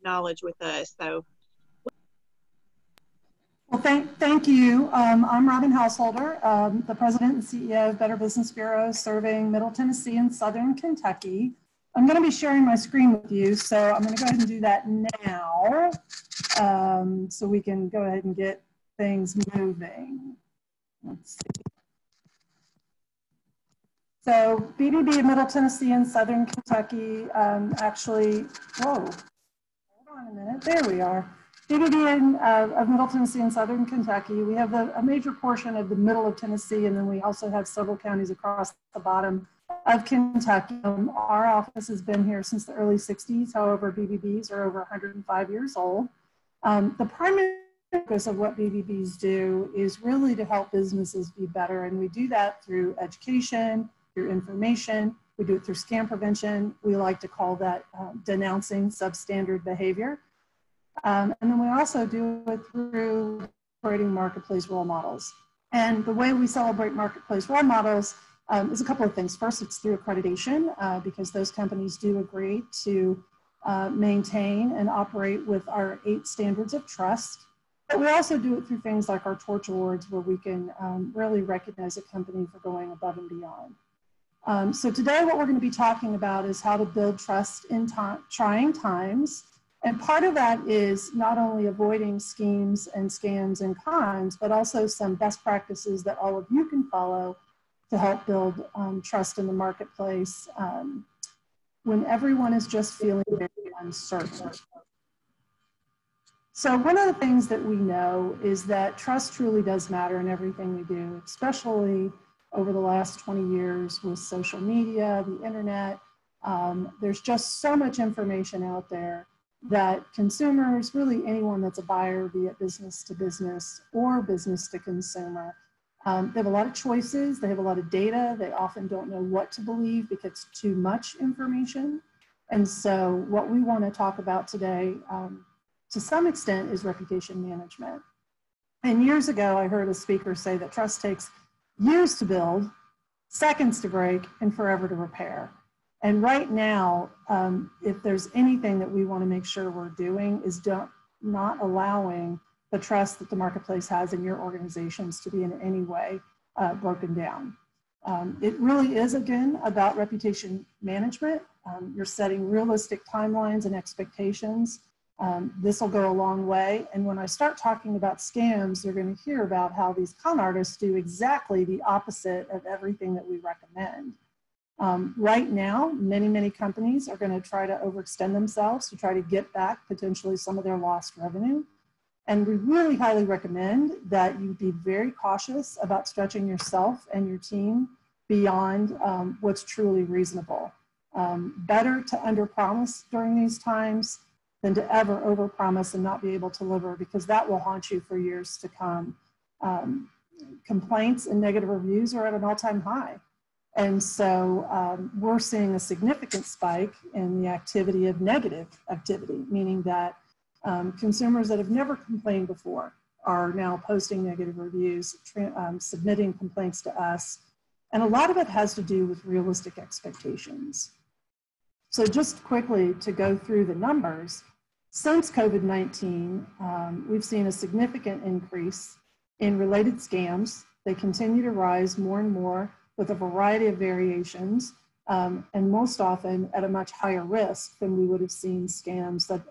knowledge with us. So. Well, thank you. I'm Robin Householder, the President and CEO of Better Business Bureau, serving Middle Tennessee and Southern Kentucky. I'm going to be sharing my screen with you, so I'm going to go ahead and do that now, so we can go ahead and get things moving. Let's see. So BBB of Middle Tennessee and Southern Kentucky actually, whoa, hold on a minute, there we are. BBB of Middle Tennessee and Southern Kentucky, we have a major portion of the middle of Tennessee, and then we also have several counties across the bottom of Kentucky. Our office has been here since the early 60s. However, BBBs are over 105 years old. The primary focus of what BBBs do is really to help businesses be better, and we do that through education, through information. We do it through scam prevention. We like to call that denouncing substandard behavior. And then we also do it through creating marketplace role models. And the way we celebrate marketplace role models is a couple of things. First, it's through accreditation, because those companies do agree to maintain and operate with our 8 standards of trust. But we also do it through things like our Torch Awards, where we can really recognize a company for going above and beyond. So today what we're going to be talking about is how to build trust in trying times. And part of that is not only avoiding schemes and scams and cons, but also some best practices that all of you can follow to help build trust in the marketplace when everyone is just feeling very uncertain. So one of the things that we know is that trust truly does matter in everything we do, especially over the last 20 years with social media, the internet. There's just so much information out there that consumers, really anyone that's a buyer, be it business to business or business to consumer, they have a lot of choices, they have a lot of data, they often don't know what to believe because it's too much information. And so what we want to talk about today, to some extent, is reputation management. And years ago, I heard a speaker say that trust takes years to build, seconds to break, and forever to repair. And right now, if there's anything that we want to make sure we're doing is not allowing the trust that the marketplace has in your organizations to be in any way broken down. It really is, again, about reputation management. You're setting realistic timelines and expectations. This will go a long way. And when I start talking about scams, you're going to hear about how these con artists do exactly the opposite of everything that we recommend. Right now, many companies are going to try to overextend themselves to try to get back potentially some of their lost revenue. And we really highly recommend that you be very cautious about stretching yourself and your team beyond what's truly reasonable. Better to underpromise during these times than to ever overpromise and not be able to deliver, because that will haunt you for years to come. Complaints and negative reviews are at an all-time high. And so we're seeing a significant spike in the activity of negative activity, meaning that consumers that have never complained before are now posting negative reviews, submitting complaints to us. And a lot of it has to do with realistic expectations. So just quickly to go through the numbers, since COVID-19, we've seen a significant increase in related scams. They continue to rise more and more with a variety of variations, and most often at a much higher risk than we would have seen scams that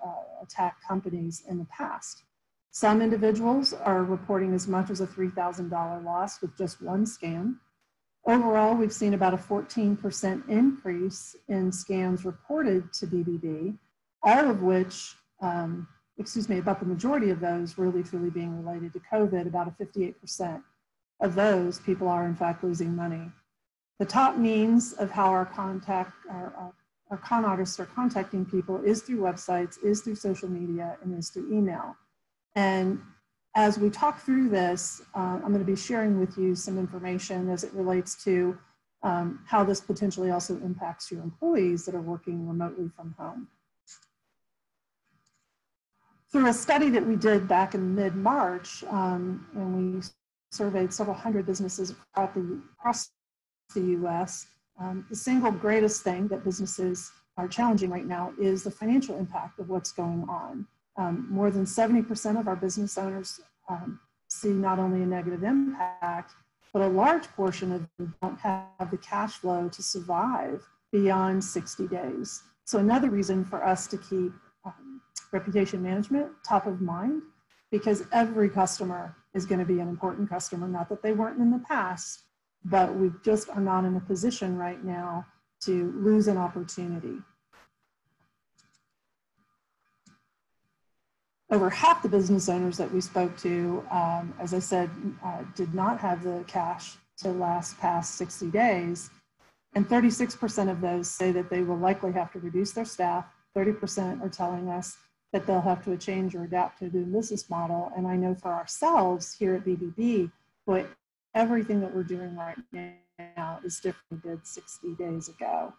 attack companies in the past. Some individuals are reporting as much as a $3,000 loss with just one scam. Overall, we've seen about a 14% increase in scams reported to BBB, all of which, about the majority of those really truly being related to COVID. About a 58% of those people are in fact losing money. The top means of how our con artists are contacting people is through websites, is through social media, and is through email. And as we talk through this, I'm going to be sharing with you some information as it relates to how this potentially also impacts your employees that are working remotely from home. Through a study that we did back in mid-March, and we surveyed several hundred businesses across the US, the single greatest thing that businesses are challenging right now is the financial impact of what's going on. More than 70% of our business owners see not only a negative impact, but a large portion of them don't have the cash flow to survive beyond 60 days. So another reason for us to keep reputation management top of mind, because every customer is going to be an important customer, not that they weren't in the past, but we just are not in a position right now to lose an opportunity. Over half the business owners that we spoke to, as I said, did not have the cash to last past 60 days. And 36% of those say that they will likely have to reduce their staff. 30% are telling us that they'll have to change or adapt to the business model. And I know for ourselves here at BBB, boy, everything that we're doing right now is different than we did 60 days ago.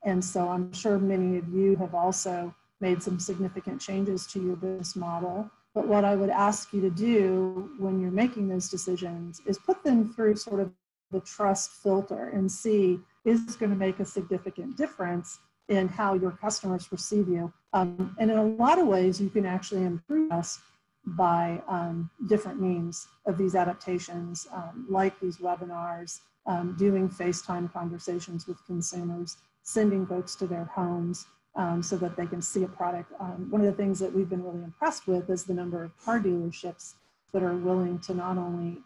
And so I'm sure many of you have also made some significant changes to your business model. But what I would ask you to do when you're making those decisions is put them through sort of the trust filter and see, is this going to make a significant difference in how your customers perceive you? And in a lot of ways, you can actually improve us by different means of these adaptations, like these webinars, doing FaceTime conversations with consumers, sending folks to their homes so that they can see a product. One of the things that we've been really impressed with is the number of car dealerships that are willing to not only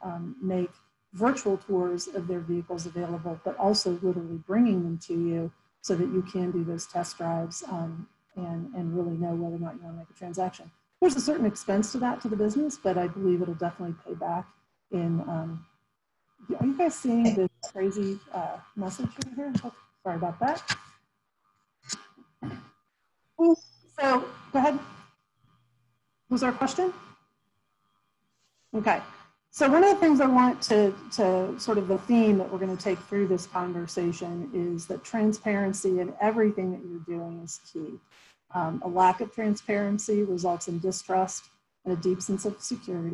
make virtual tours of their vehicles available, but also literally bringing them to you so that you can do those test drives and really know whether or not you want to make a transaction. There's a certain expense to that to the business, but I believe it'll definitely pay back in, are you guys seeing this crazy message right here? Oh, sorry about that. So go ahead. Was there a question? Okay. So one of the things I want to sort of the theme that we're going to take through this conversation is that transparency in everything that you're doing is key. A lack of transparency results in distrust and a deep sense of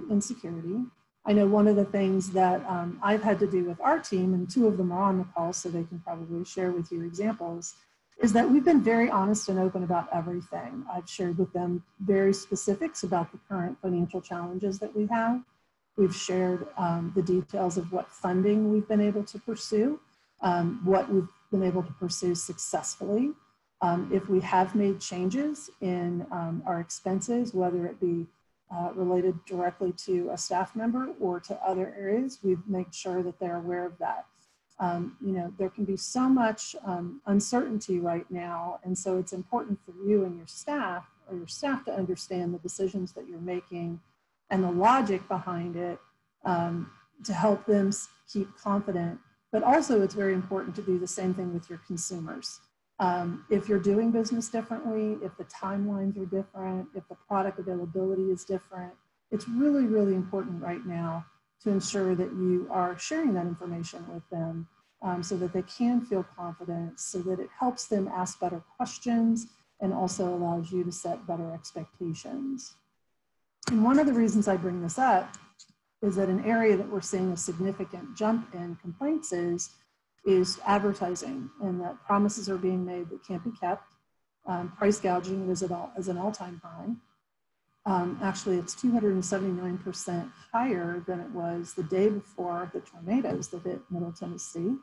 insecurity. I know one of the things that I've had to do with our team, and two of them are on the call, so they can probably share with you examples, is that we've been very honest and open about everything. I've shared with them very specifics about the current financial challenges that we have. We've shared the details of what funding we've been able to pursue, what we've been able to pursue successfully. If we have made changes in our expenses, whether it be related directly to a staff member or to other areas, we've made sure that they're aware of that. You know, there can be so much uncertainty right now, and so it's important for you and your staff to understand the decisions that you're making and the logic behind it to help them keep confident. But also it's very important to do the same thing with your consumers. If you're doing business differently, if the timelines are different, if the product availability is different, it's really, really important right now to ensure that you are sharing that information with them so that they can feel confident, so that it helps them ask better questions and also allows you to set better expectations. And one of the reasons I bring this up is that an area that we're seeing a significant jump in complaints is advertising, and that promises are being made that can't be kept. Price gouging is at an all-time high. Actually, it's 279% higher than it was the day before the tornadoes that hit Middle Tennessee.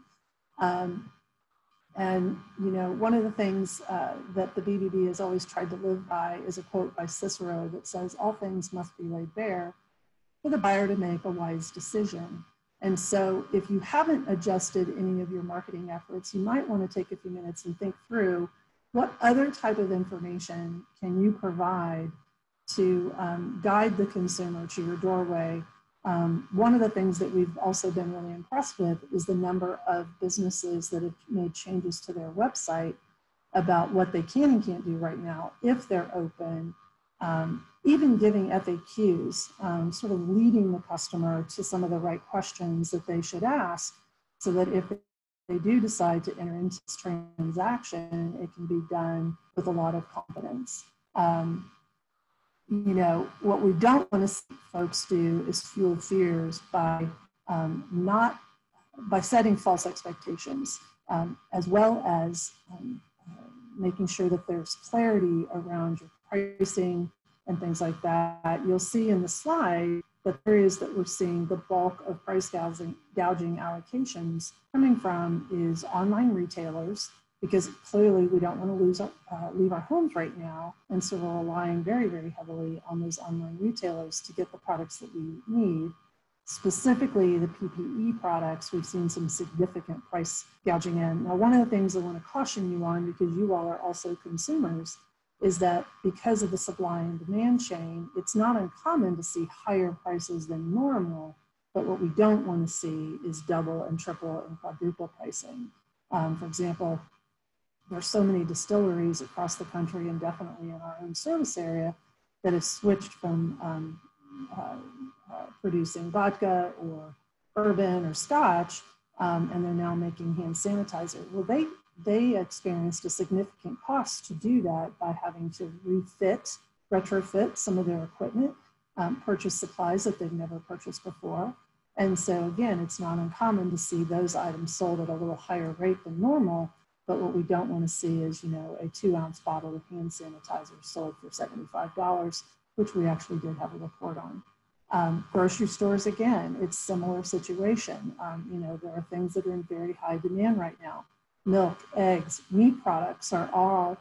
And, you know, one of the things that the BBB has always tried to live by is a quote by Cicero that says, "All things must be laid bare for the buyer to make a wise decision." And so if you haven't adjusted any of your marketing efforts, you might want to take a few minutes and think through what other type of information can you provide to guide the consumer to your doorway. One of the things that we've also been really impressed with is the number of businesses that have made changes to their website about what they can and can't do right now if they're open, even giving FAQs, sort of leading the customer to some of the right questions that they should ask so that if they do decide to enter into this transaction, it can be done with a lot of confidence. You know, what we don't want to see folks do is fuel fears by setting false expectations, as well as making sure that there's clarity around your pricing and things like that. You'll see in the slide that areas that we're seeing the bulk of price gouging allocations coming from is online retailers, because clearly we don't want to leave our homes right now. And so we're relying very, very heavily on those online retailers to get the products that we need. Specifically the PPE products, we've seen some significant price gouging in. Now, one of the things I want to caution you on, because you all are also consumers, is that because of the supply and demand chain, it's not uncommon to see higher prices than normal, but what we don't want to see is double and triple and quadruple pricing. For example, there's so many distilleries across the country and definitely in our own service area that have switched from producing vodka or bourbon or scotch, and they're now making hand sanitizer. Well, they experienced a significant cost to do that by having to retrofit some of their equipment, purchase supplies that they've never purchased before. And so again, it's not uncommon to see those items sold at a little higher rate than normal. But what we don't want to see is, you know, a 2-ounce bottle of hand sanitizer sold for $75, which we actually did have a report on. Grocery stores, again, it's similar situation. You know, there are things that are in very high demand right now. Milk, eggs, meat products are all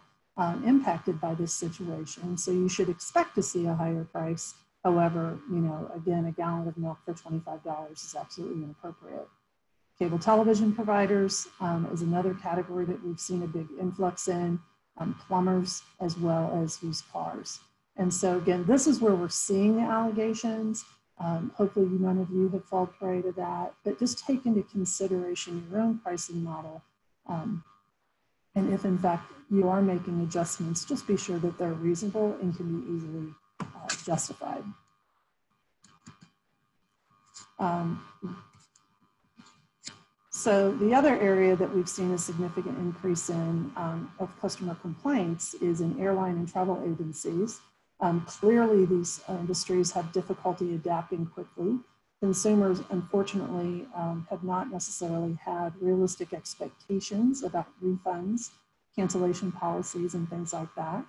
impacted by this situation. So you should expect to see a higher price. However, you know, again, a gallon of milk for $25 is absolutely inappropriate. Cable television providers is another category that we've seen a big influx in, plumbers, as well as used cars. And so again, this is where we're seeing the allegations. Hopefully none of you have fallen prey to that, but just take into consideration your own pricing model. And if in fact you are making adjustments, just be sure that they're reasonable and can be easily justified. So the other area that we've seen a significant increase in of customer complaints is in airline and travel agencies. Clearly these industries have difficulty adapting quickly. Consumers, unfortunately, have not necessarily had realistic expectations about refunds, cancellation policies, and things like that.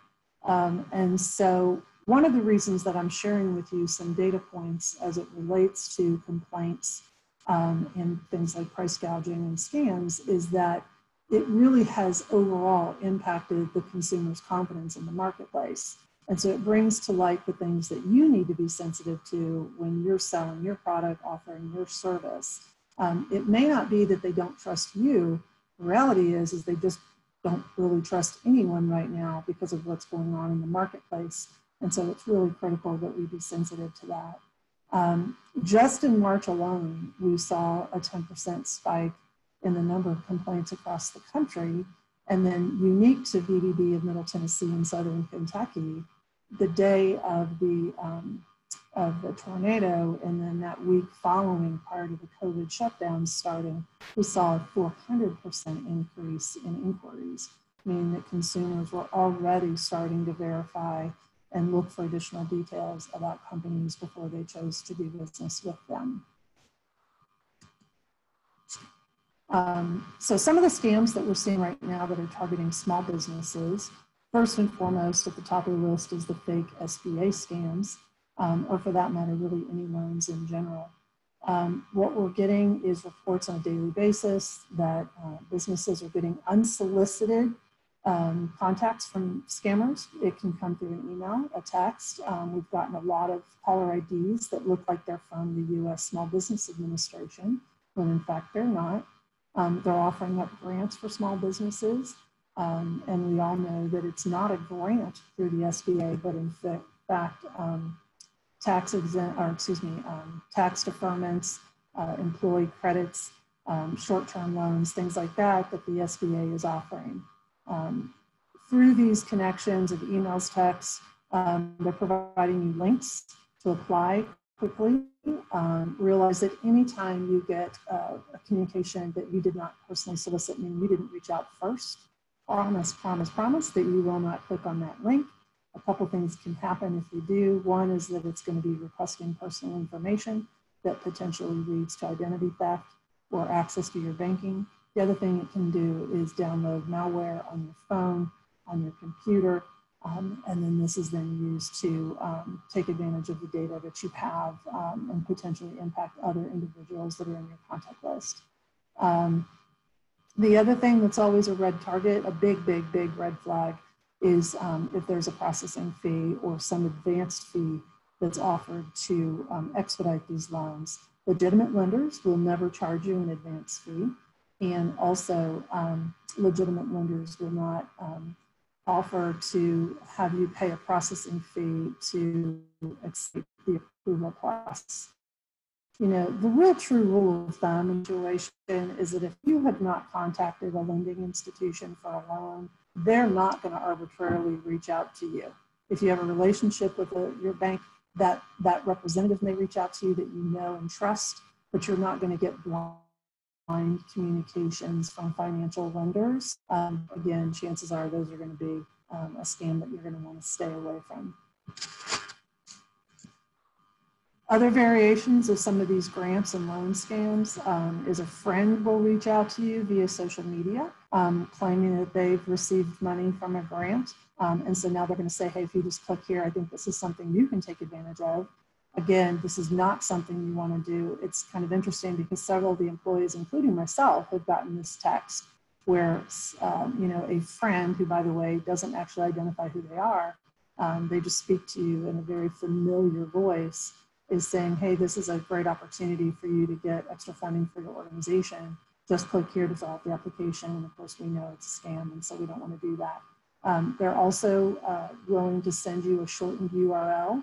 And so one of the reasons that I'm sharing with you some data points as it relates to complaints and things like price gouging and scams is that it really has overall impacted the consumer's confidence in the marketplace. And so it brings to light the things that you need to be sensitive to when you're selling your product, offering your service. It may not be that they don't trust you. The reality is they just don't really trust anyone right now because of what's going on in the marketplace. And so it's really critical that we be sensitive to that. Just in March alone, we saw a 10% spike in the number of complaints across the country. And then unique to VDB of Middle Tennessee and Southern Kentucky, the day of the tornado and then that week following prior to the COVID shutdown starting, we saw a 400% increase in inquiries, meaning that consumers were already starting to verify and look for additional details about companies before they chose to do business with them. So some of the scams that we're seeing right now that are targeting small businesses, first and foremost at the top of the list is the fake SBA scams, or for that matter, really any loans in general. What we're getting is reports on a daily basis that businesses are getting unsolicited contacts from scammers. It can come through an email, a text. We've gotten a lot of caller IDs that look like they're from the U.S. Small Business Administration, when in fact they're not. They're offering up grants for small businesses. And we all know that it's not a grant through the SBA, but in fact, tax deferments, employee credits, short-term loans, things like that, that the SBA is offering. Through these connections of emails, texts, they're providing you links to apply quickly. Realize that anytime you get a communication that you did not personally solicit, meaning you didn't reach out first, promise that you will not click on that link. A couple things can happen if you do. One is that it's going to be requesting personal information that potentially leads to identity theft or access to your banking. The other thing it can do is download malware on your phone on your computer. And then this is then used to take advantage of the data that you have and potentially impact other individuals that are in your contact list. The other thing that's always a red target, a big red flag, is if there's a processing fee or some advanced fee that's offered to expedite these loans. Legitimate lenders will never charge you an advance fee, and also legitimate lenders will not offer to have you pay a processing fee to exceed the approval process. You know, the real true rule of thumb in situation is that if you have not contacted a lending institution for a loan, they're not going to arbitrarily reach out to you. If you have a relationship with your bank, that representative may reach out to you that you know and trust, but you're not going to get blind communications from financial lenders. Again, chances are those are going to be a scam that you're going to want to stay away from. Other variations of some of these grants and loan scams is a friend will reach out to you via social media claiming that they've received money from a grant. And so now they're going to say, hey, if you just click here, I think this is something you can take advantage of. Again, this is not something you want to do. It's kind of interesting because several of the employees, including myself, have gotten this text where, you know, a friend who, by the way, doesn't actually identify who they are, they just speak to you in a very familiar voice, is saying, hey, this is a great opportunity for you to get extra funding for your organization. Just click here to fill out the application. And of course, we know it's a scam, and so we don't want to do that. They're also willing to send you a shortened URL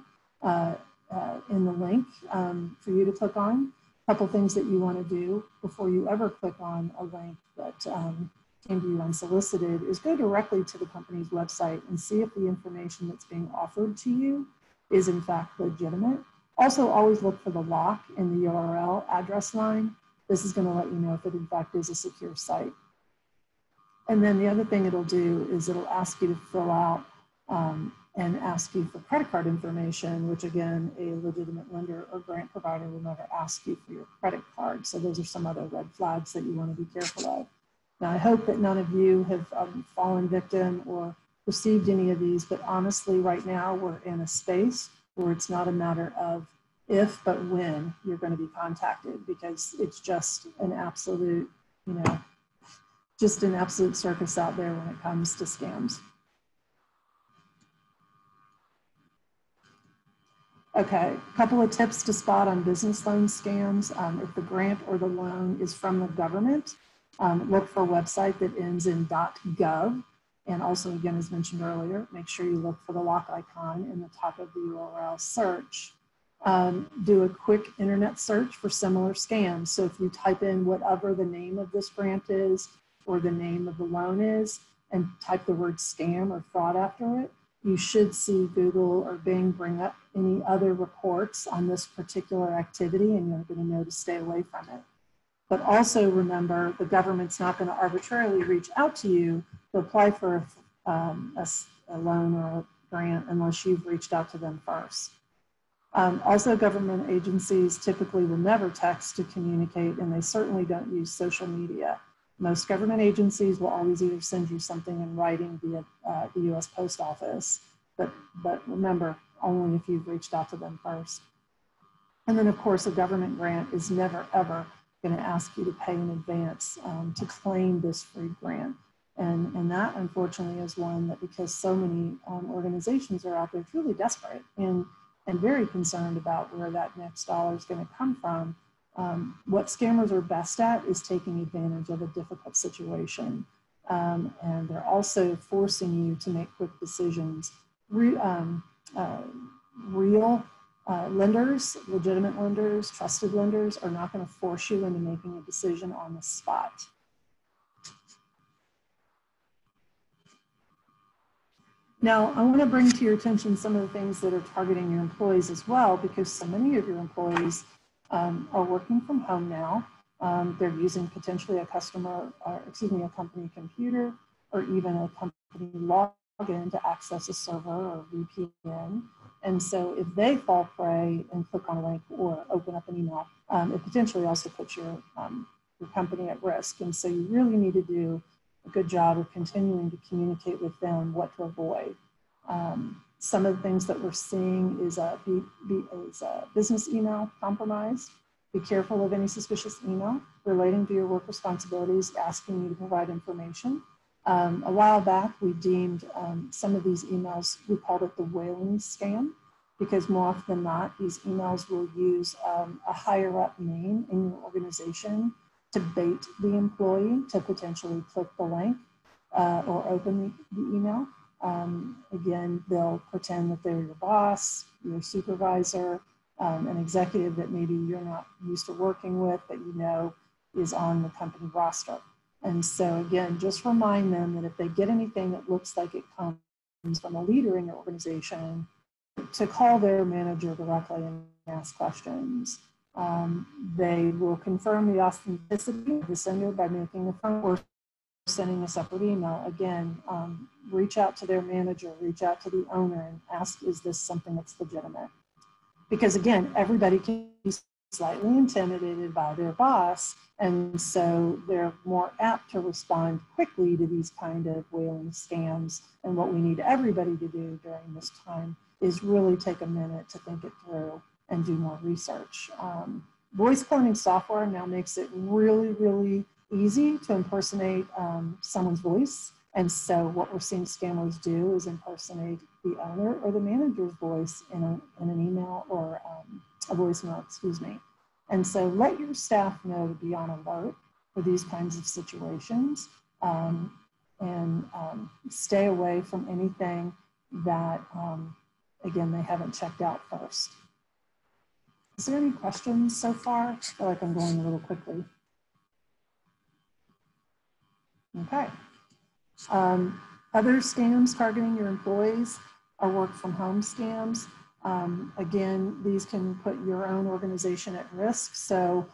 in the link for you to click on. A couple things that you want to do before you ever click on a link that came to you unsolicited is go directly to the company's website and see if the information that's being offered to you is in fact legitimate. Also, always look for the lock in the URL address line. This is going to let you know if it in fact is a secure site. And then the other thing it'll do is it'll ask you to fill out and ask you for credit card information, which again, a legitimate lender or grant provider will never ask you for your credit card. So those are some other red flags that you want to be careful of. Now, I hope that none of you have fallen victim or received any of these, but honestly, right now we're in a space where it's not a matter of if, but when you're going to be contacted, because it's just an absolute, you know, just an absolute circus out there when it comes to scams. Okay, a couple of tips to spot on business loan scams. If the grant or the loan is from the government, look for a website that ends in .gov. And also, again, as mentioned earlier, make sure you look for the lock icon in the top of the URL search. Do a quick internet search for similar scams. So if you type in whatever the name of this grant is or the name of the loan is and type the word scam or fraud after it, you should see Google or Bing bring up any other reports on this particular activity, and you're going to know to stay away from it. But also remember, the government's not going to arbitrarily reach out to you to apply for a loan or a grant unless you've reached out to them first. Also, government agencies typically will never text to communicate, and they certainly don't use social media. Most government agencies will always either send you something in writing via the U.S. Post Office, but remember, only if you've reached out to them first. And then, of course, a government grant is never, ever going to ask you to pay in advance to claim this free grant. And that, unfortunately, is one that, because so many organizations are out there truly desperate and very concerned about where that next dollar is going to come from, what scammers are best at is taking advantage of a difficult situation. And they're also forcing you to make quick decisions. Real lenders, legitimate lenders, trusted lenders are not going to force you into making a decision on the spot. Now, I want to bring to your attention some of the things that are targeting your employees as well, because so many of your employees are working from home now. They're using potentially a company computer or even a company login to access a server or VPN. And so if they fall prey and click on a link or open up an email, it potentially also puts your company at risk. And so you really need to do a good job of continuing to communicate with them what to avoid. Some of the things that we're seeing is business email compromise. Be careful of any suspicious email relating to your work responsibilities, asking you to provide information. A while back, we deemed some of these emails, we called it the whaling scam, because more often than not, these emails will use a higher up name in your organization to bait the employee to potentially click the link or open the email. Again, they'll pretend that they're your boss, your supervisor, an executive that maybe you're not used to working with, but you know is on the company roster. And so again, just remind them that if they get anything that looks like it comes from a leader in your organization, to call their manager directly and ask questions. They will confirm the authenticity of the sender by making a phone or sending a separate email. Again, reach out to their manager, reach out to the owner and ask, is this something that's legitimate? Because again, everybody can be slightly intimidated by their boss, and so they're more apt to respond quickly to these kind of whaling scams. And what we need everybody to do during this time is really take a minute to think it through and do more research. Voice cloning software now makes it really, really easy to impersonate someone's voice. And so what we're seeing scammers do is impersonate the owner or the manager's voice in an email or a voicemail, excuse me. And so let your staff know to be on alert for these kinds of situations and stay away from anything that, again, they haven't checked out first. Is there any questions so far? I feel like I'm going a little quickly. Okay. Other scams targeting your employees are work from home scams. Again, these can put your own organization at risk. So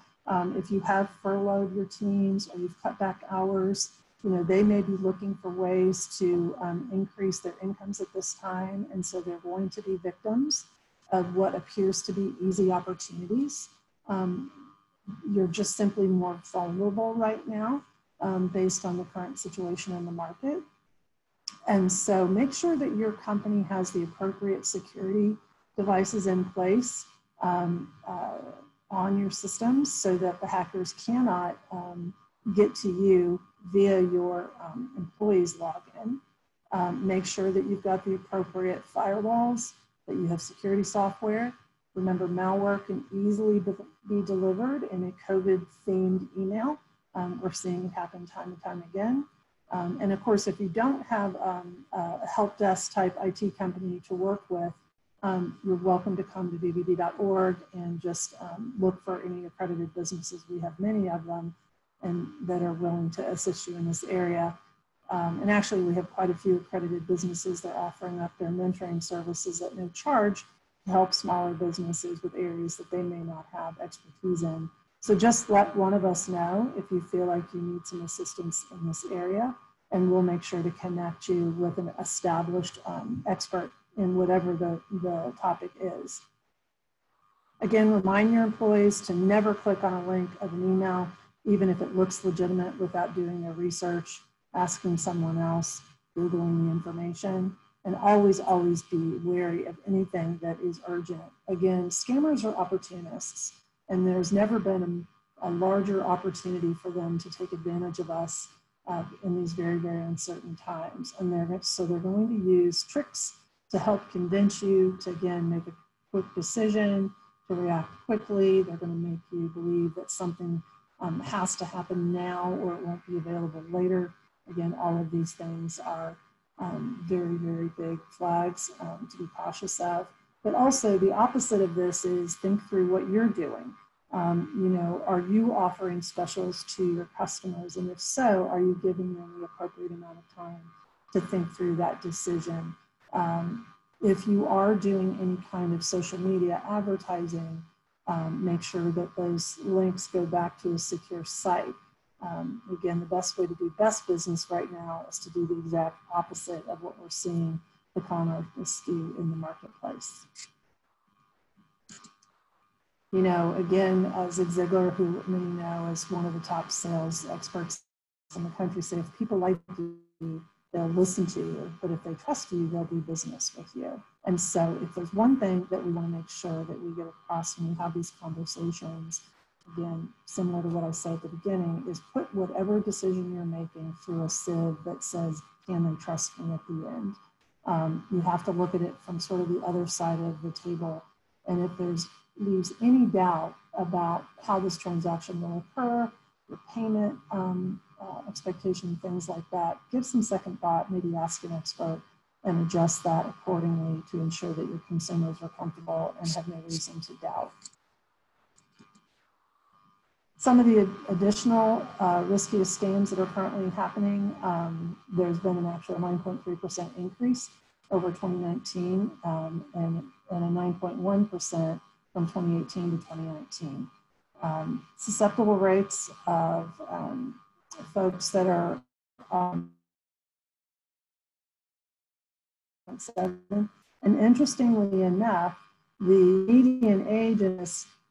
if you have furloughed your teams or you've cut back hours, you know, they may be looking for ways to increase their incomes at this time. And so they're going to be victims of what appears to be easy opportunities. You're just simply more vulnerable right now based on the current situation in the market. And so make sure that your company has the appropriate security devices in place on your systems so that the hackers cannot get to you via your employees' login. Make sure that you've got the appropriate firewalls, that you have security software. Remember, malware can easily be delivered in a COVID-themed email. We're seeing it happen time and time again. And of course, if you don't have a help desk type IT company to work with, you're welcome to come to bbb.org and just look for any accredited businesses. We have many of them and that are willing to assist you in this area. And actually, we have quite a few accredited businesses that are offering up their mentoring services at no charge to help smaller businesses with areas that they may not have expertise in. So just let one of us know if you feel like you need some assistance in this area, and we'll make sure to connect you with an established expert in whatever the topic is. Again, remind your employees to never click on a link of an email, even if it looks legitimate, without doing their research, asking someone else, Googling the information, and always, always be wary of anything that is urgent. Again, scammers are opportunists, and there's never been a larger opportunity for them to take advantage of us in these very, very uncertain times. And so they're going to use tricks to help convince you to, again, make a quick decision, to react quickly. They're going to make you believe that something has to happen now or it won't be available later. Again, all of these things are very, very big flags to be cautious of. But also the opposite of this is think through what you're doing. You know, are you offering specials to your customers? And if so, are you giving them the appropriate amount of time to think through that decision? If you are doing any kind of social media advertising, make sure that those links go back to a secure site. Again, the best way to do best business right now is to do the exact opposite of what we're seeing the con artists do in the marketplace. You know, again, Zig Ziglar, who many know is one of the top sales experts in the country say, if people like you, they'll listen to you, but if they trust you, they'll do business with you. And so if there's one thing that we want to make sure that we get across when we have these conversations, again, similar to what I said at the beginning, is put whatever decision you're making through a sieve that says, can they trust me at the end? You have to look at it from sort of the other side of the table. And if leaves any doubt about how this transaction will occur, your payment expectation, things like that, give some second thought, maybe ask an expert and adjust that accordingly to ensure that your consumers are comfortable and have no reason to doubt. Some of the additional riskiest scams that are currently happening, there's been an actual 9.3% increase over 2019 and a 9.1% from 2018 to 2019. Susceptible rates of folks that are 7. And interestingly enough, the median age in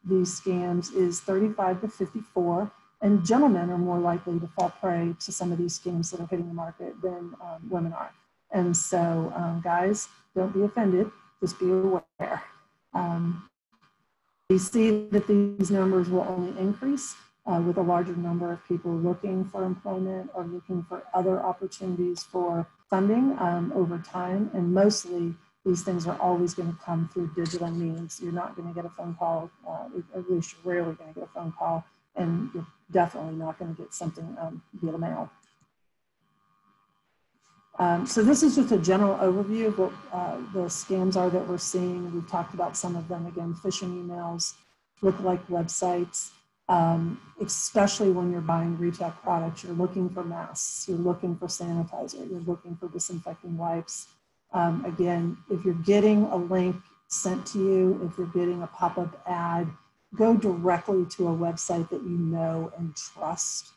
these scams is 35 to 54, and gentlemen are more likely to fall prey to some of these scams that are hitting the market than women are. And so guys, don't be offended, just be aware. We see that these numbers will only increase with a larger number of people looking for employment or looking for other opportunities for funding over time. And mostly these things are always going to come through digital means. You're not going to get a phone call, at least you're rarely going to get a phone call, and you're definitely not going to get something via the mail. So this is just a general overview of what the scams are that we're seeing. We've talked about some of them. Again, phishing emails, lookalike websites, especially when you're buying retail products. You're looking for masks, you're looking for sanitizer, you're looking for disinfecting wipes. Again, if you're getting a link sent to you, if you're getting a pop-up ad, go directly to a website that you know and trust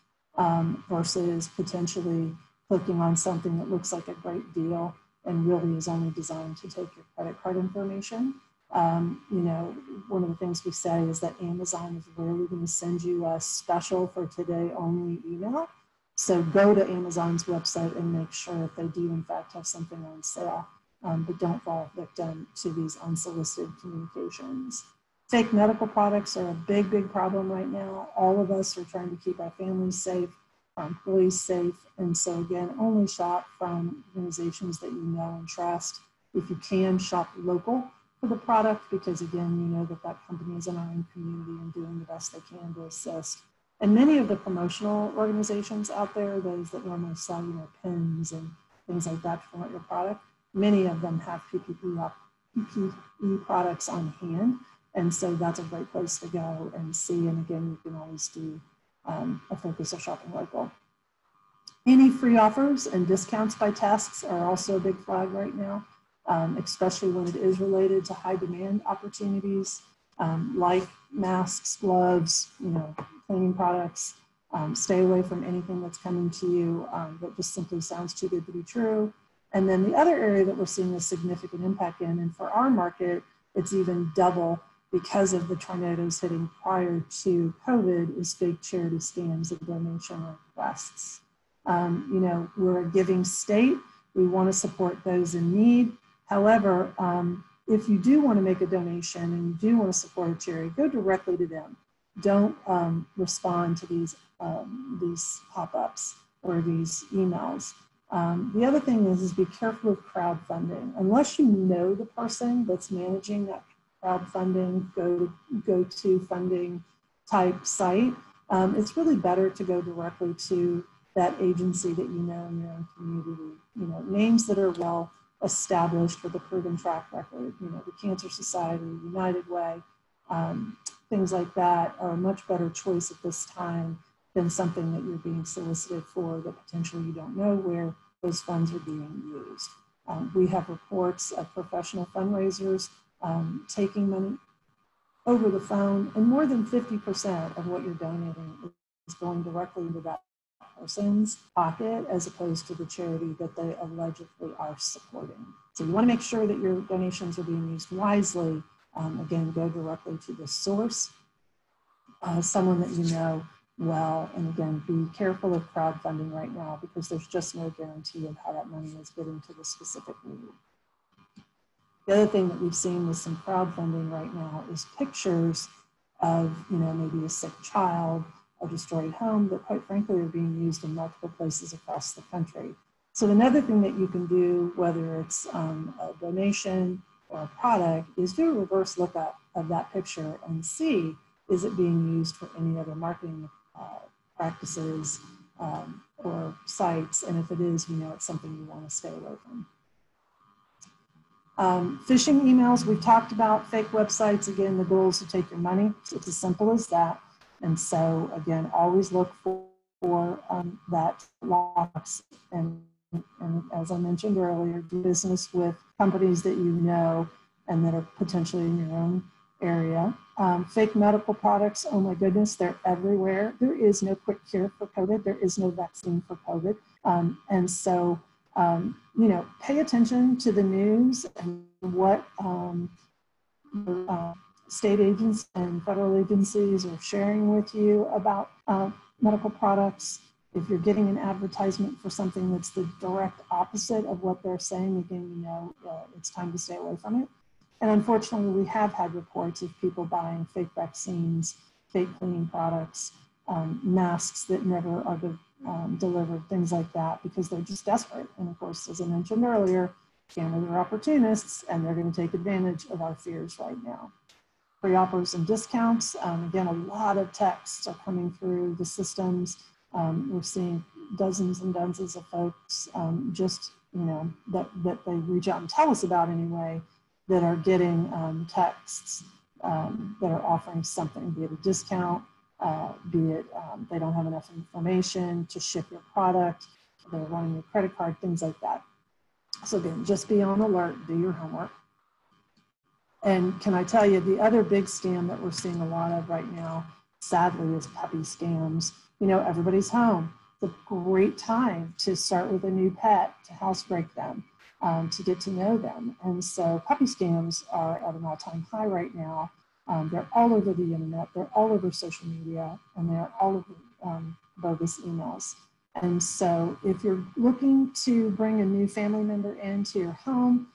versus potentially clicking on something that looks like a great deal and really is only designed to take your credit card information. You know, one of the things we say is that Amazon is rarely going to send you a special for today only email. So go to Amazon's website and make sure if they do in fact have something on sale, but don't fall victim to these unsolicited communications. Fake medical products are a big, big problem right now. All of us are trying to keep our families safe, our employees safe. And so again, only shop from organizations that you know and trust. If you can, shop local for the product, because again, you know that that company is in our own community and doing the best they can to assist. And many of the promotional organizations out there, those that normally sell, you know, pins and things like that to promote your product, many of them have PPE products on hand. And so that's a great place to go and see. And again, you can always do a focus of shopping local. Any free offers and discounts by tasks are also a big flag right now, especially when it is related to high demand opportunities like masks, gloves, you know, cleaning products. Stay away from anything that's coming to you that just simply sounds too good to be true. And then the other area that we're seeing a significant impact in, and for our market, it's even double because of the tornadoes hitting prior to COVID, is fake charity scams and donation requests. You know, we're a giving state. We want to support those in need. However, if you do want to make a donation and you do want to support a charity, go directly to them. Don't respond to these pop-ups or these emails. The other thing is be careful with crowdfunding. Unless you know the person that's managing that crowdfunding, go-to funding type site, it's really better to go directly to that agency that you know in your own community. You know, names that are well established with a proven track record. You know, the Cancer Society, United Way, things like that are a much better choice at this time than something that you're being solicited for that potentially you don't know where those funds are being used. We have reports of professional fundraisers taking money over the phone, and more than 50% of what you're donating is going directly into that person's pocket as opposed to the charity that they allegedly are supporting. So you want to make sure that your donations are being used wisely. Again, go directly to the source, someone that you know, well. And again, be careful of crowdfunding right now because there's just no guarantee of how that money is getting to the specific need. The other thing that we've seen with some crowdfunding right now is pictures of, maybe a sick child, a destroyed home that quite frankly are being used in multiple places across the country. So another thing that you can do, whether it's a donation or a product, is do a reverse lookup of that picture and see, is it being used for any other marketing practices or sites? And if it is, it's something you want to stay away from. Phishing emails, we've talked about. Fake websites, again, the goal is to take your money. It's as simple as that. And so again, always look for that loss. And as I mentioned earlier, do business with companies that you know and that are potentially in your own area. Fake medical products, oh my goodness, they're everywhere. There is no quick cure for COVID. There is no vaccine for COVID. And so, pay attention to the news and what state agents and federal agencies are sharing with you about medical products. If you're getting an advertisement for something that's the direct opposite of what they're saying, again, it's time to stay away from it. And unfortunately, we have had reports of people buying fake vaccines, fake cleaning products, masks that never are delivered, things like that, because they're just desperate. And of course, as I mentioned earlier, scammers are opportunists, and they're going to take advantage of our fears right now. Free offers and discounts. Again, a lot of texts are coming through the systems. We're seeing dozens and dozens of folks that they reach out and tell us about anyway, that are getting texts that are offering something, be it a discount, be it they don't have enough information to ship your product, they're running your credit card, things like that. So again, just be on alert, do your homework. And can I tell you, the other big scam that we're seeing a lot of right now, sadly, is puppy scams. Everybody's home. It's a great time to start with a new pet, to housebreak them, to get to know them. And so puppy scams are at an all-time high right now. They're all over the internet, they're all over social media, and they're all over bogus emails. And so if you're looking to bring a new family member into your home,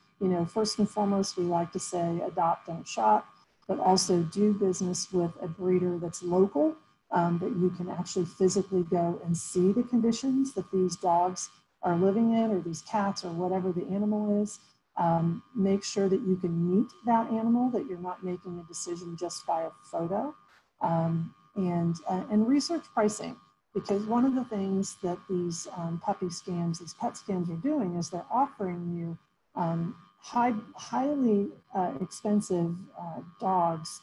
first and foremost, we like to say adopt, don't shop, but also do business with a breeder that's local, that you can actually physically go and see the conditions that these dogs are living in, or these cats, or whatever the animal is. Make sure that you can meet that animal, that you're not making a decision just by a photo, and research pricing, because one of the things that these puppy scams, these pet scams are doing is they're offering you highly expensive dogs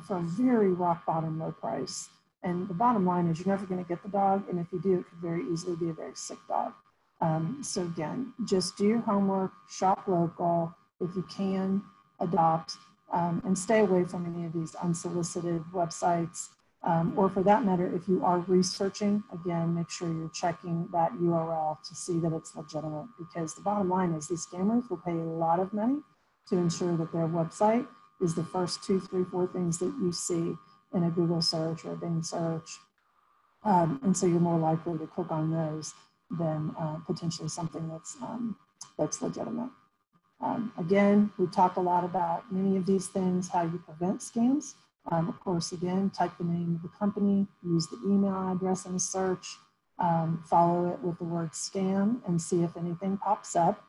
for a very rock bottom low price. And the bottom line is you're never going to get the dog, and if you do, it could very easily be a very sick dog. So again, just do your homework, shop local, if you can, adopt, and stay away from any of these unsolicited websites. Or for that matter, if you are researching, again, make sure you're checking that URL to see that it's legitimate, because the bottom line is these scammers will pay a lot of money to ensure that their website is the first 2, 3, 4 things that you see in a Google search or a Bing search. And so you're more likely to click on those than potentially something that's legitimate. Again, we talked a lot about many of these things, how you prevent scams. Of course, again, type the name of the company, use the email address in a search, follow it with the word scam, and see if anything pops up.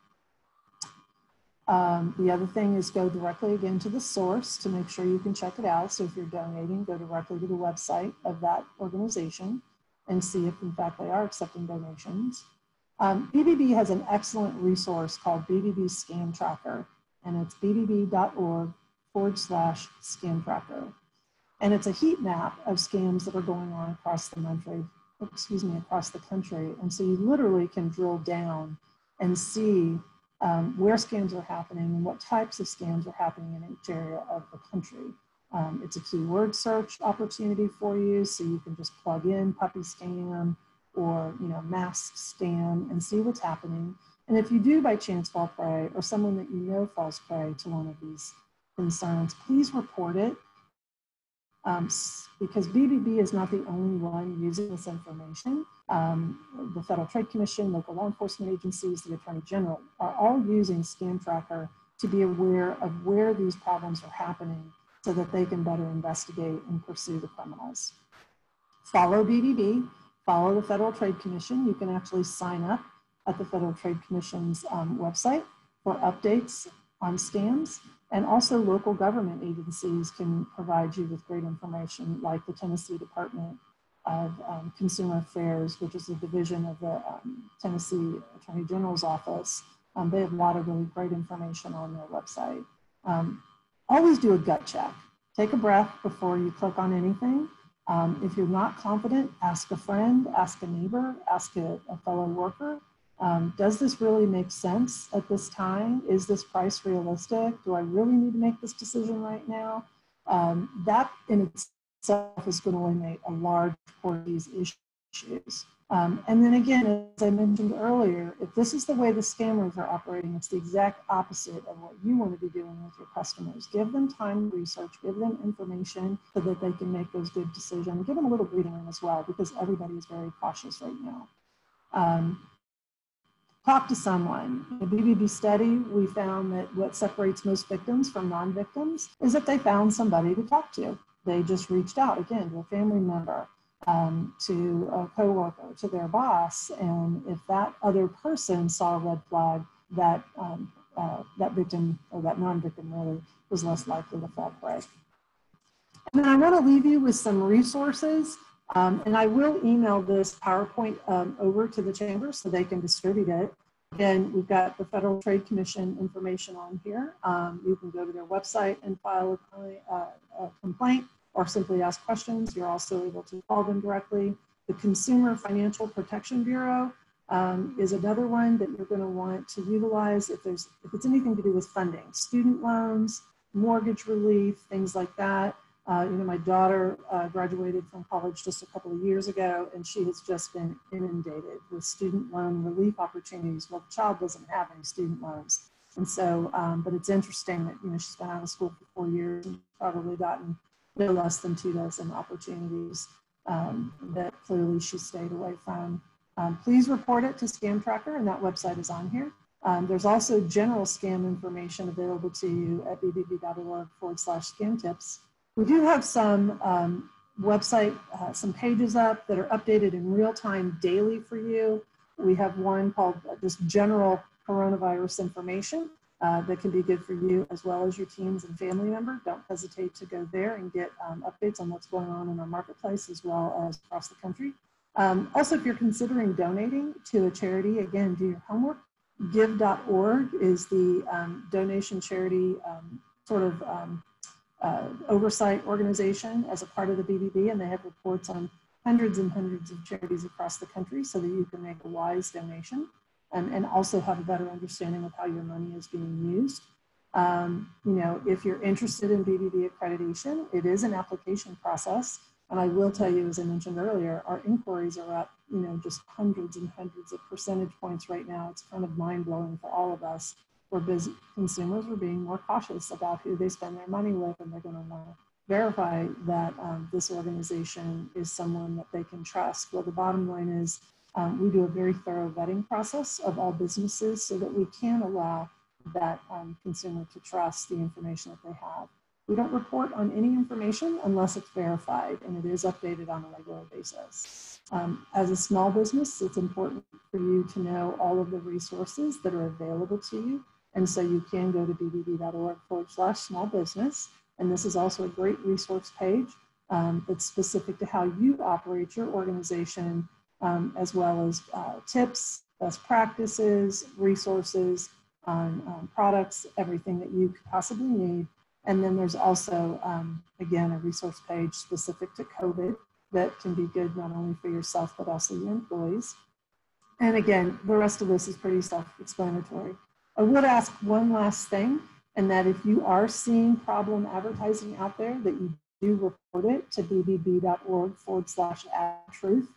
The other thing is go directly again to the source to make sure you can check it out. So if you're donating, go directly to the website of that organization and see if in fact they are accepting donations. BBB has an excellent resource called BBB Scam Tracker, and it's bbb.org/scam tracker. And it's a heat map of scams that are going on across the country, across the country. And so you literally can drill down and see where scams are happening and what types of scams are happening in each area of the country. It's a keyword search opportunity for you, so you can just plug in puppy scam or mask scam and see what's happening. And if you do by chance fall prey, or someone that you know falls prey to one of these concerns, please report it. because BBB is not the only one using this information. The Federal Trade Commission, local law enforcement agencies, the Attorney General are all using Scam Tracker to be aware of where these problems are happening so that they can better investigate and pursue the criminals. Follow BBB, follow the Federal Trade Commission. You can actually sign up at the Federal Trade Commission's website for updates on scams. And also local government agencies can provide you with great information, like the Tennessee Department of Consumer Affairs, which is a division of the Tennessee Attorney General's office. They have a lot of really great information on their website. Always do a gut check. Take a breath before you click on anything. If you're not confident, ask a friend, ask a neighbor, ask a fellow worker. Does this really make sense at this time? Is this price realistic? Do I really need to make this decision right now? That in itself is going to eliminate a large part of these issues. And then again, as I mentioned earlier, if this is the way the scammers are operating, it's the exact opposite of what you want to be doing with your customers. Give them time to research, give them information so that they can make those good decisions. Give them a little breathing room as well, because everybody is very cautious right now. Talk to someone. In a BBB study, we found that what separates most victims from non-victims is that they found somebody to talk to. They just reached out, again, to a family member, to a coworker, to their boss, and if that other person saw a red flag, that victim, or that non-victim really, was less likely to fall prey. And then I want to leave you with some resources. And I will email this PowerPoint over to the chamber so they can distribute it. Again, we've got the Federal Trade Commission information on here. You can go to their website and file a complaint or simply ask questions. You're also able to call them directly. The Consumer Financial Protection Bureau is another one that you're going to want to utilize if it's anything to do with funding, student loans, mortgage relief, things like that. My daughter graduated from college just a couple of years ago, and she has just been inundated with student loan relief opportunities. Well, the child doesn't have any student loans. And so, but it's interesting that, she's been out of school for 4 years and probably gotten no less than 2 dozen opportunities that clearly she stayed away from. Please report it to Scam Tracker, and that website is on here. There's also general scam information available to you at bbb.org/scam tips. We do have some website, some pages up that are updated in real time daily for you. We have one called just general coronavirus information that can be good for you as well as your teams and family members. Don't hesitate to go there and get updates on what's going on in our marketplace as well as across the country. Also, if you're considering donating to a charity, again, do your homework. Give.org is the donation charity oversight organization as a part of the BBB, and they have reports on hundreds and hundreds of charities across the country so that you can make a wise donation and also have a better understanding of how your money is being used. If you're interested in BBB accreditation, it is an application process. And I will tell you, as I mentioned earlier, our inquiries are up, just hundreds and hundreds of percentage points right now. It's kind of mind-blowing for all of us, where consumers are being more cautious about who they spend their money with, and they're going to want to verify that this organization is someone that they can trust. Well, the bottom line is we do a very thorough vetting process of all businesses so that we can allow that consumer to trust the information that they have. We don't report on any information unless it's verified, and it is updated on a regular basis. As a small business, it's important for you to know all of the resources that are available to you. And so you can go to bbb.org/small business. And this is also a great resource page that's specific to how you operate your organization, as well as tips, best practices, resources on products, everything that you could possibly need. And then there's also, again, a resource page specific to COVID that can be good not only for yourself, but also your employees. And again, the rest of this is pretty self-explanatory. I would ask one last thing, and that if you are seeing problem advertising out there, that you do report it to bbb.org/addtruth.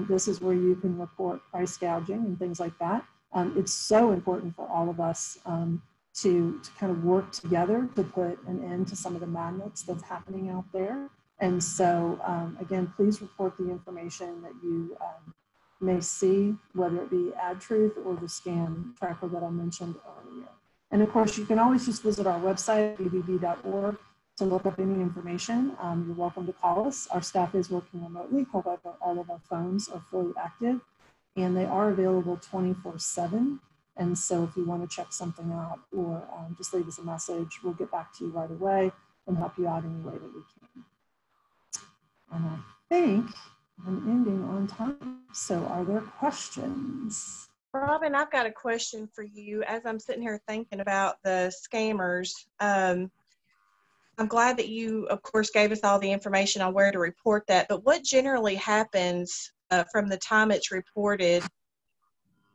This is where you can report price gouging and things like that. It's so important for all of us to kind of work together to put an end to some of the madness that's happening out there. And so, again, please report the information that you may see, whether it be AdTruth or the scam tracker that I mentioned earlier. And of course, you can always just visit our website, abb.org, to look up any information. You're welcome to call us. Our staff is working remotely. However, all of our phones are fully active and they are available 24/7. And so if you want to check something out or just leave us a message, we'll get back to you right away and help you out any way that we can. And I think I'm ending on time. So are there questions? Robin, I've got a question for you. As I'm sitting here thinking about the scammers, I'm glad that you, of course, gave us all the information on where to report that. But what generally happens from the time it's reported?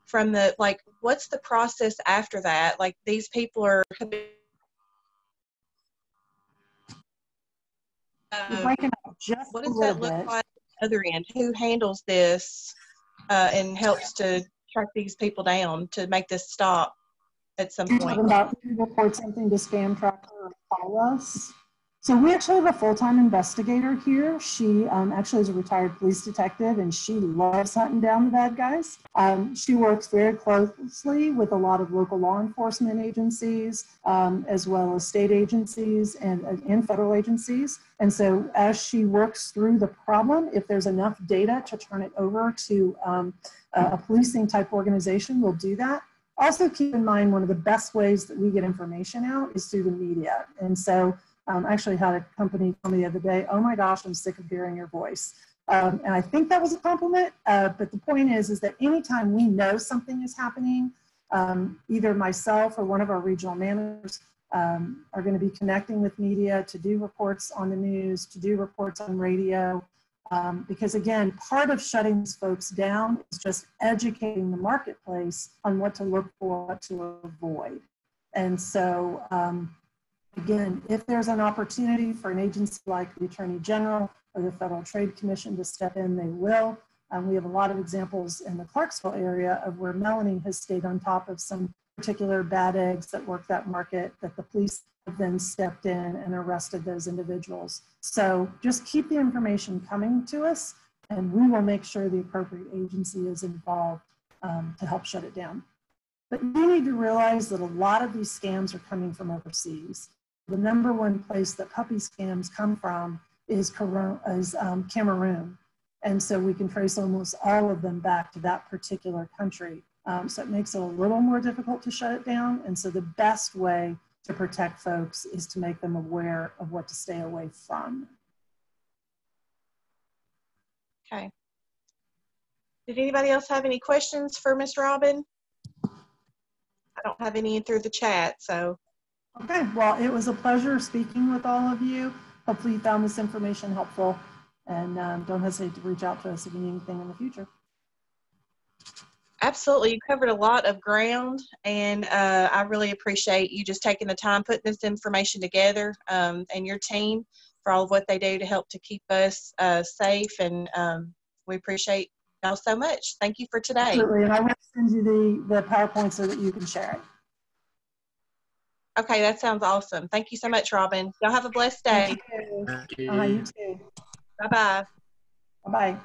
From the, like, what's the process after that? Like, these people are You're breaking up just what a does little that look bit. like on the other end? Who handles this and helps to track these people down to make this stop at some You're point? talking about who report something to Scam Tracker or call us. So we actually have a full-time investigator here. She actually is a retired police detective and she loves hunting down the bad guys. She works very closely with a lot of local law enforcement agencies, as well as state agencies and federal agencies. And so as she works through the problem, if there's enough data to turn it over to a policing type organization, we'll do that. Also keep in mind, one of the best ways that we get information out is through the media. And so I actually had a company tell me the other day, oh my gosh, I'm sick of hearing your voice. And I think that was a compliment, but the point is that anytime we know something is happening, either myself or one of our regional managers are going to be connecting with media to do reports on the news, to do reports on radio, because again, part of shutting these folks down is just educating the marketplace on what to look for, what to avoid. And so, again, if there's an opportunity for an agency like the Attorney General or the Federal Trade Commission to step in, they will. We have a lot of examples in the Clarksville area of where Melanie has stayed on top of some particular bad eggs that work that market, that the police have then stepped in and arrested those individuals. So just keep the information coming to us and we will make sure the appropriate agency is involved to help shut it down. But you need to realize that a lot of these scams are coming from overseas. The number one place that puppy scams come from is Cameroon. And so we can trace almost all of them back to that particular country. So it makes it a little more difficult to shut it down. And so the best way to protect folks is to make them aware of what to stay away from. Okay. Did anybody else have any questions for Ms. Robin? I don't have any through the chat, so. Okay, well, it was a pleasure speaking with all of you. Hopefully you found this information helpful and don't hesitate to reach out to us if you need anything in the future. Absolutely, you covered a lot of ground and I really appreciate you just taking the time, putting this information together and your team for all of what they do to help to keep us safe, and we appreciate y'all so much. Thank you for today. Absolutely, and I will send you the PowerPoint so that you can share it. Okay, that sounds awesome. Thank you so much, Robin. Y'all have a blessed day. Thank you. You too. Bye-bye. Bye-bye.